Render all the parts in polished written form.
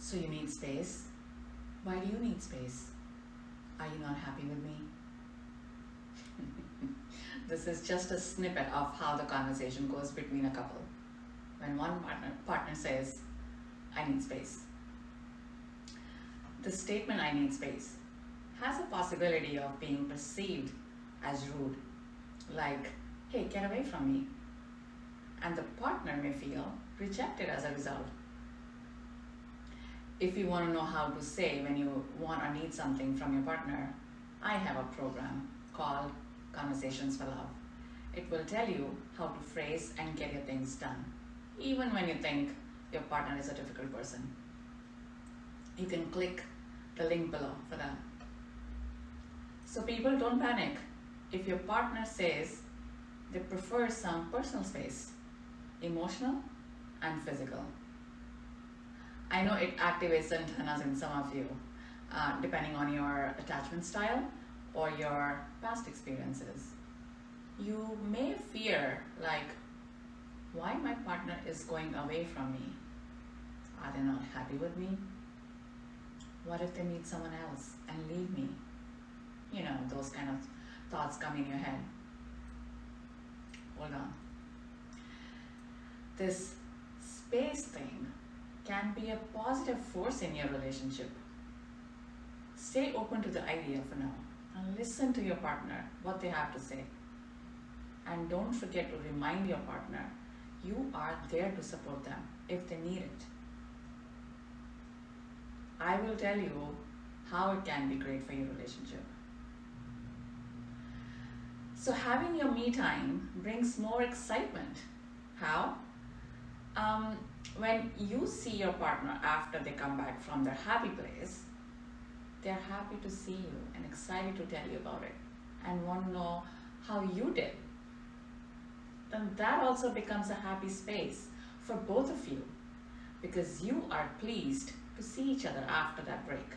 So you need space. Why do you need space? Are you not happy with me? This is just a snippet of how the conversation goes between a couple. When one partner says, I need space. The statement, I need space, has a possibility of being perceived as rude, like, hey, get away from me. And the partner may feel rejected as a result. If you want to know how to say when you want or need something from your partner, I have a program called Conversations for Love. It will tell you how to phrase and get your things done, even when you think your partner is a difficult person. You can click the link below for that. So people, don't panic. If your partner says they prefer some personal space, emotional and physical. I know it activates antennas in some of you, depending on your attachment style or your past experiences. You may fear, like, why my partner is going away from me? Are they not happy with me? What if they meet someone else and leave me? You know, those kind of thoughts come in your head. Hold on. This space thing can be a positive force in your relationship. Stay open to the idea for now and listen to your partner, what they have to say. And don't forget to remind your partner you are there to support them if they need it. I will tell you how it can be great for your relationship. So having your me time brings more excitement. How? When you see your partner after they come back from their happy place, they're happy to see you and excited to tell you about it and want to know how you did. Then that also becomes a happy space for both of you because you are pleased to see each other after that break.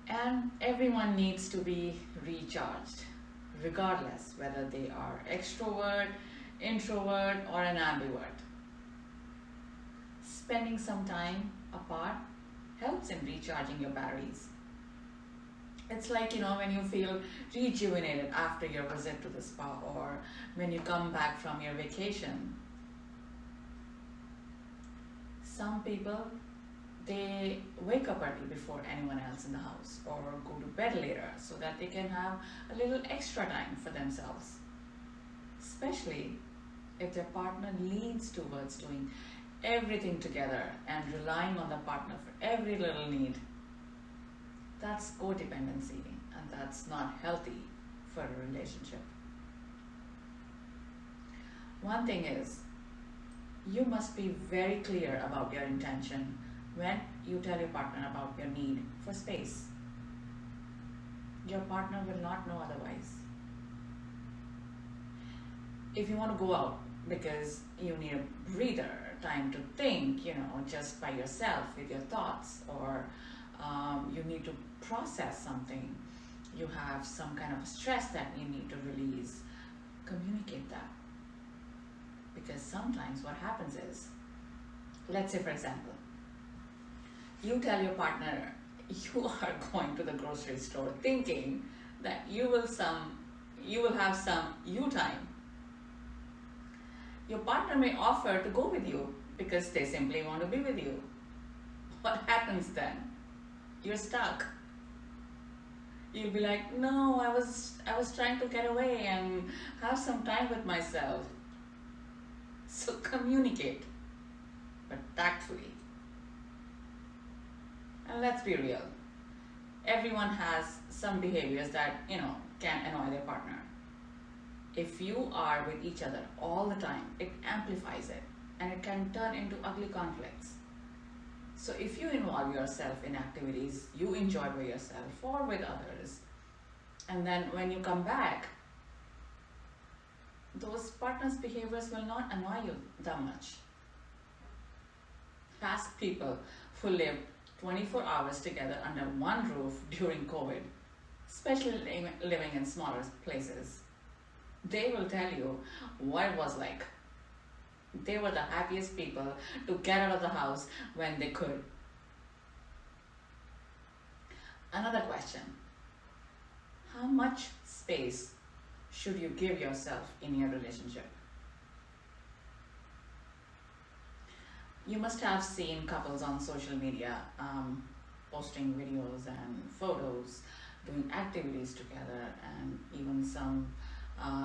And everyone needs to be recharged, regardless whether they are extrovert, introvert, or an ambivert. Spending some time apart helps in recharging your batteries. It's like, when you feel rejuvenated after your visit to the spa or when you come back from your vacation. Some people, they wake up early before anyone else in the house or go to bed later so that they can have a little extra time for themselves. Especially if their partner leans towards doing everything together and relying on the partner for every little need. That's codependency, and that's not healthy for a relationship. One thing is, you must be very clear about your intention when you tell your partner about your need for space. Your partner will not know otherwise. If you want to go out because you need a breather, time to think, just by yourself with your thoughts, or you need to process something, you have some kind of stress that you need to release, communicate that. Because sometimes what happens is, let's say for example, you tell your partner you are going to the grocery store thinking that you will have some you time. Your partner may offer to go with you because they simply want to be with you. What happens then? You're stuck. You'll be like, no, I was trying to get away and have some time with myself. So communicate, but tactfully. And let's be real. Everyone has some behaviors that, can annoy their partner. If you are with each other all the time, it amplifies it and it can turn into ugly conflicts. So if you involve yourself in activities you enjoy by yourself or with others, and then when you come back, those partners' behaviors will not annoy you that much. Ask people who lived 24 hours together under one roof during COVID, especially living in smaller places. They will tell you what it was like. They were the happiest people to get out of the house when they could. Another question: how much space should you give yourself in your relationship? You must have seen couples on social media posting videos and photos, doing activities together, and even some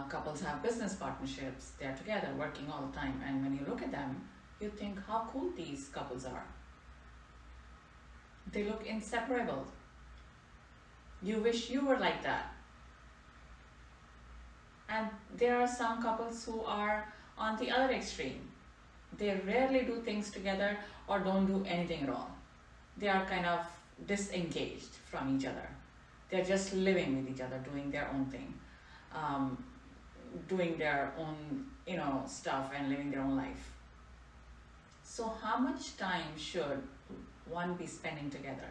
couples have business partnerships. They're together working all the time, and when you look at them, you think how cool these couples are. They look inseparable. You wish you were like that. And there are some couples who are on the other extreme. They rarely do things together or don't do anything at all. They are kind of disengaged from each other. They're just living with each other, doing their own thing, doing their own, stuff and living their own life. So how much time should one be spending together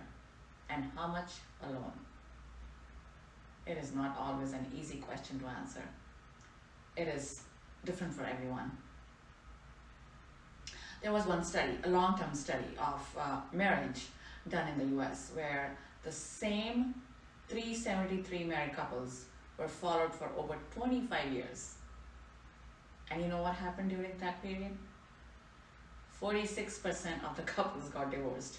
and how much alone? It is not always an easy question to answer. It is different for everyone. There was one study, a long-term study of marriage done in the US, where the same 373 married couples were followed for over 25 years. And you know what happened during that period? 46% of the couples got divorced.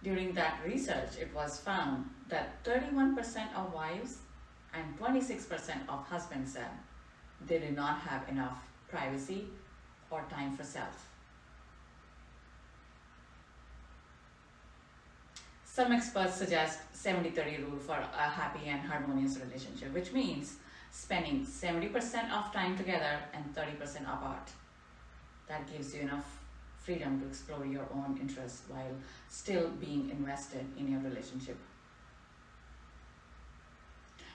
During that research, it was found that 31% of wives and 26% of husbands said they did not have enough privacy or time for self. Some experts suggest 70-30 rule for a happy and harmonious relationship, which means spending 70% of time together and 30% apart. That gives you enough freedom to explore your own interests while still being invested in your relationship.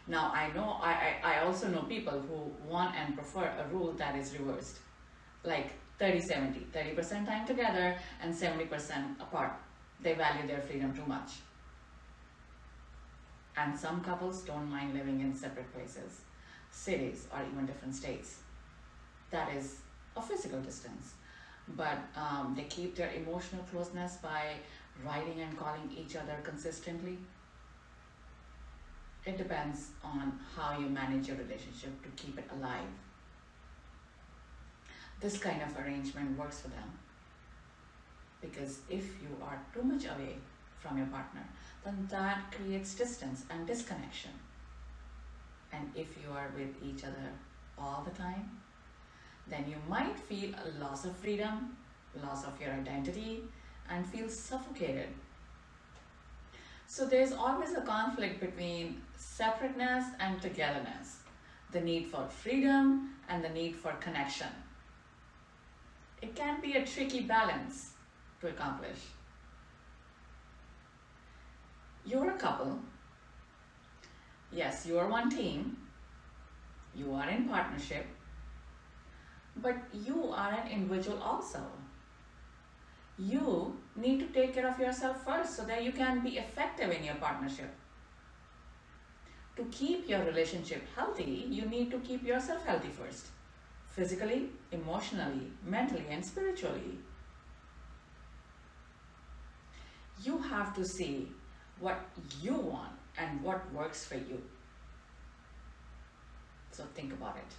Now, I also know people who want and prefer a rule that is reversed, like 30-70, 30% time together and 70% apart. They value their freedom too much. And some couples don't mind living in separate places, cities, or even different states. That is a physical distance. But they keep their emotional closeness by writing and calling each other consistently. It depends on how you manage your relationship to keep it alive. This kind of arrangement works for them. Because if you are too much away from your partner, then that creates distance and disconnection. And if you are with each other all the time, then you might feel a loss of freedom, loss of your identity, and feel suffocated. So there's always a conflict between separateness and togetherness, the need for freedom and the need for connection. It can be a tricky balance to accomplish. You're a couple. Yes, you are one team. You are in partnership. But you are an individual also. You need to take care of yourself first so that you can be effective in your partnership. To keep your relationship healthy, you need to keep yourself healthy first. Physically, emotionally, mentally, and spiritually. You have to see what you want and what works for you. So think about it.